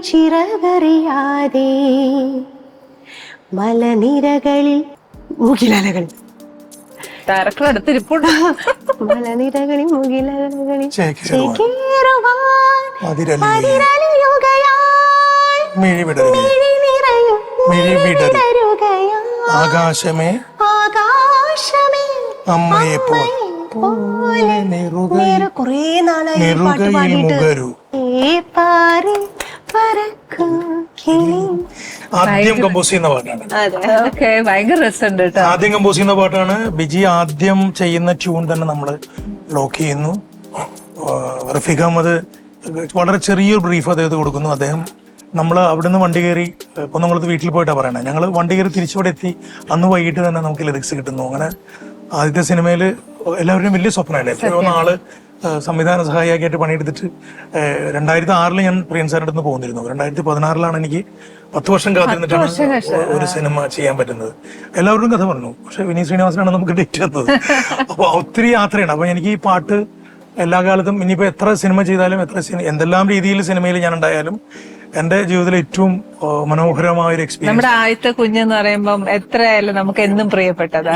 ചിറകറിയാതെ മലനിരകളിൽ മുകിലലകളിൽ ഡയറക്ടർ അടുത്തിരിപ്പുണ്ട്. മലനിരകളിൽ മുകിലലകളിൽ ചേക്കേറുവാൻ ചേക്കേറുവാൻ അതിരലിയുകയായി മിഴിവിടരുകയായി ആകാശമേ ആകാശമേ അമ്മയെ പോലെ കുറേ നാളായി ഈ പാട്ട് നെറുകയിൽ പാടിയിട്ട്. മുകരു. ഏ പാറിൽ പറക്കും കിളി. ആദ്യം കമ്പോസ് ചെയ്യുന്ന പാട്ടാണ്. ഓക്കെ, ഭയങ്കര രസമുണ്ട് കേട്ടോ. ആദ്യം കമ്പോസ് ചെയ്യുന്ന പാട്ടാണ്. ബിജി ആദ്യം ചെയ്യുന്ന ട്യൂൺ തന്നെ നമ്മൾ ലോക്ക് ചെയ്യുന്നു. റഫീഖ് അഹമ്മദ് വളരെ ചെറിയൊരു ബ്രീഫ് അദ്ദേഹത്തെ കൊടുക്കുന്നു. അദ്ദേഹം നമ്മൾ അവിടുന്ന് വണ്ടി കയറി കുന്നംകുളത്ത് വീട്ടിൽ പോയിട്ടാണ് പറയണത്. ഞങ്ങൾ വണ്ടി കയറി തിരിച്ചിവിടെ എത്തി. അന്ന് വൈകിട്ട് തന്നെ നമുക്ക് ലിറിക്സ് കിട്ടുന്നു. അങ്ങനെ ആദ്യത്തെ സിനിമയിൽ എല്ലാവരുടെയും വലിയ സ്വപ്നമല്ലേ. എത്രയോ നാള് സംവിധാന സഹായിയായിട്ട് പണിയെടുത്തിട്ട് 2006 ഞാൻ പ്രിയൻ സാറിന്റെ അടുത്ത് പോന്നിരുന്നു. 2016 എനിക്ക് 10 വർഷം കാത്തിരുന്നിട്ടാണ് ഒരു സിനിമ ചെയ്യാൻ പറ്റുന്നത്. എല്ലാവരും കഥ പറഞ്ഞു. പക്ഷെ വിനീത് ശ്രീനിവാസനാണ് നമുക്ക് ഡേറ്റ് തന്നത്. അപ്പൊ ഒത്തിരി യാത്രയാണ്. അപ്പൊ എനിക്ക് ഈ പാട്ട് എല്ലാ കാലത്തും ഇനിയിപ്പോ എത്ര സിനിമ ചെയ്താലും എന്തെല്ലാം രീതിയിൽ സിനിമയിൽ ഞാൻ ഉണ്ടായാലും എന്റെ ജീവിതത്തിലെ ഏറ്റവും മനോഹരമായ ഒരു എക്സ്പീരിയൻസ്. നമ്മുടെ ആദ്യത്തെ കുഞ്ഞെന്ന് പറയുമ്പം എത്രയായാലും നമുക്ക് എന്നും പ്രിയപ്പെട്ടതാ.